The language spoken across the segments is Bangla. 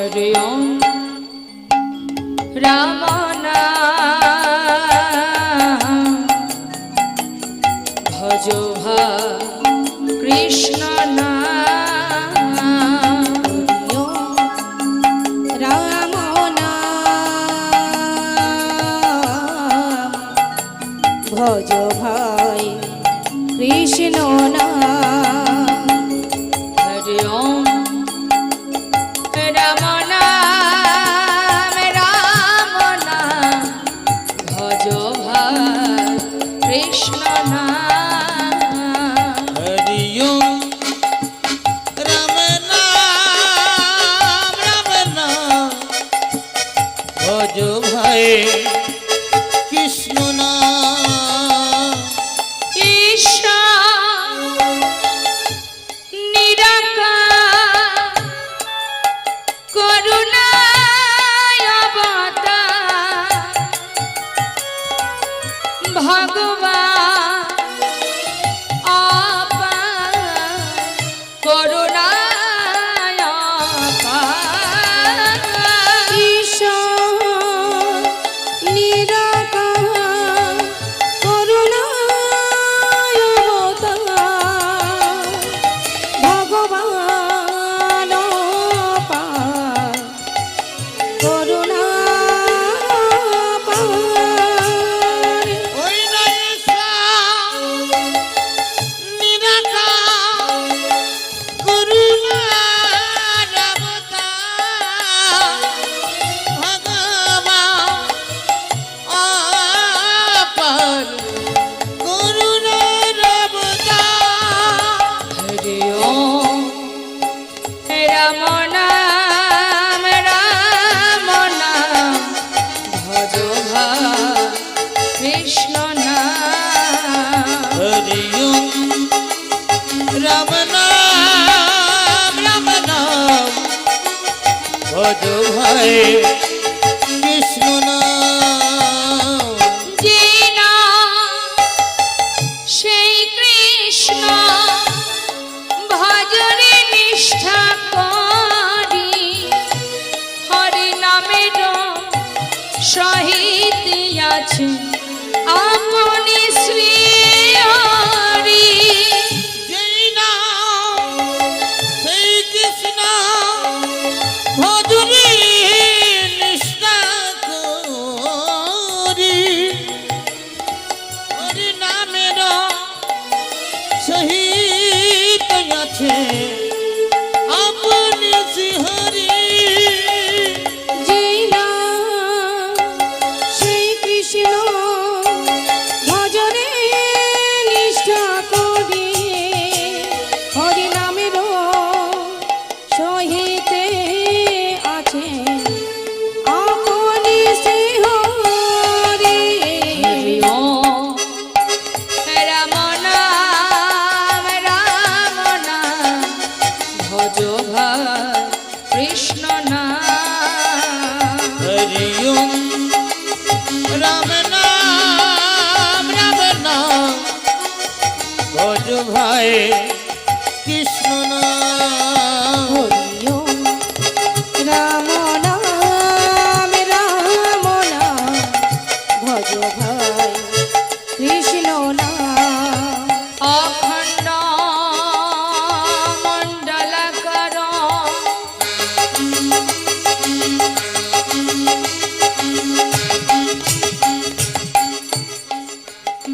हरि ओम राम नाम भजो भा कृष्ण नाम हरि ओम राम नाम भजो भाई कृष्ण नाम हरि ओम कृष्ण नाम हरि ओम राम नाम भजो भाई कृष्ण नाम ईशा निराकार करुणा अवतार भगवान अपार करुणा अपार ईश्वर निराकार करुणा अवतार भगवान अपार करुणा कृष्ण नाम हरि ओम राम नाम भजो भाई कृष्ण नाम जीना সেই কৃষ্ণ ভজরে নিষ্ঠা করি হরি নামের সহিত আছে আপনি শ্রী হরি जय नाम श्री कृष्ण भजरे निष्ठा करी हरि नामेर सहित আছে আপনি শ্রী হরি যেই নাম সেই কৃষ্ণ ভজনে নিষ্ঠা করি হরি নামের সহিতে আছে আপনি শ্রী হরি হরি ওম রাম নাম ভজো ভাই কৃষ্ণ নাম हरि ओम राम नाम भजो भाई कृष्ण नाम हरि ओम राम नाम भजो भाई कृष्ण नाम अखंड मंडलकर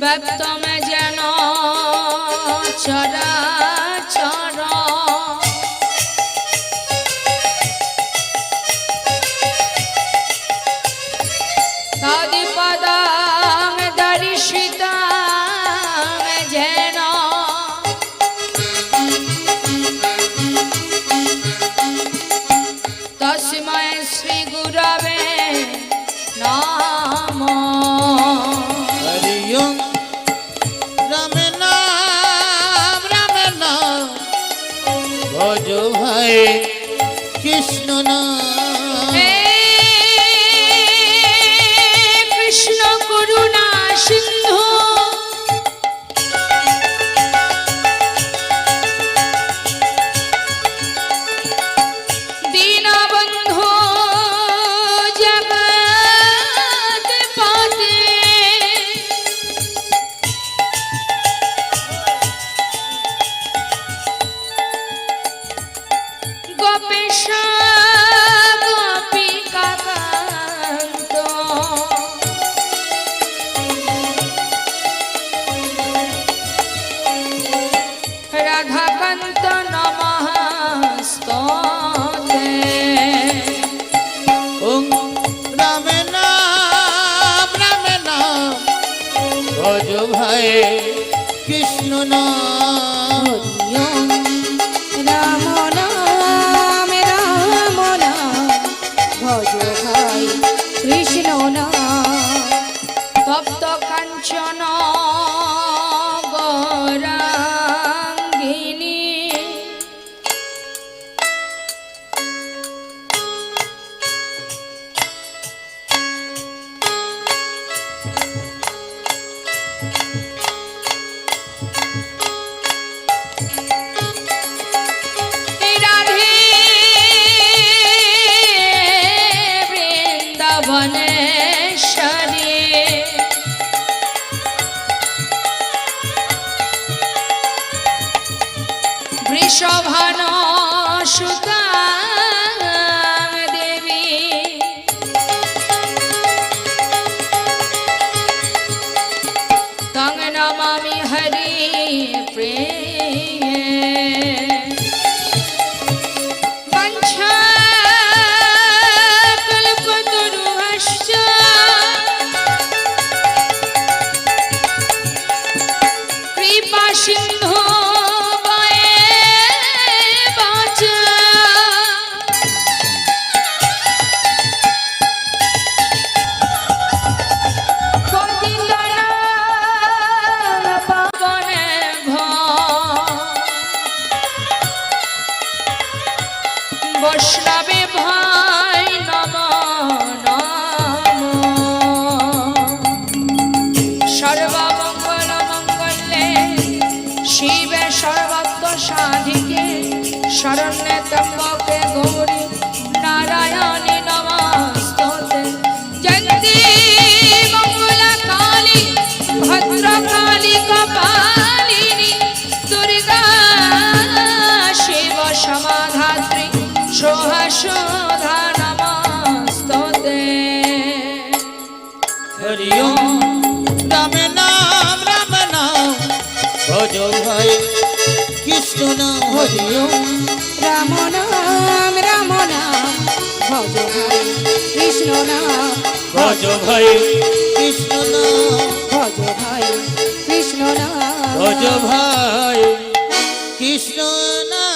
व्यक्त में जेन चराचर तदिपदं दर्शितं जेन तस्मै श्री गुरवे नमः हरि ओम राम नाम भजो भाई कृष्ण नाम कृष्ण करुणा सिंधु दीनबंधु গোপিকা কান্ত রাধাকান্ত নমস্তুতে ওং রামে নাম ভজ ভাই কৃষ্ণ নাম রাম নাম ভজ ভাই কৃষ্ণ নাম তপ্ত কাঞ্চন গৌরাঙ্গিনী রাধে বৃন্দাবনেশ্বরী বৃষভান সুতা দেবী তং নমামি হরি প্রিয়ে কল্পতরুশ্চ কৃপা সিন্ধু বৈষ্ণবে ভাই নম নম সর্বমঙ্গল মঙ্গলে শিবে সর্বত্র সাধিকে শরণ্যে ত্র্যম্বকে গৌরী নারায়ণী নমস্তুতে জয়ন্তি মঙ্গলা কালী ভদ্রকালী কপালিনী দুর্গা শিব সমাধাত্রী সহস্রধা নমস্তুতে হরি ওম রামে নাম ভজ ভাই কৃষ্ণ নাম হরি ওম রাম নাম ভজ ভাই কৃষ্ণ নাম ভজ ভাই কৃষ্ণ নাম ভজ ভাই কৃষ্ণ নাম ভজ ভাই কৃষ্ণ নাম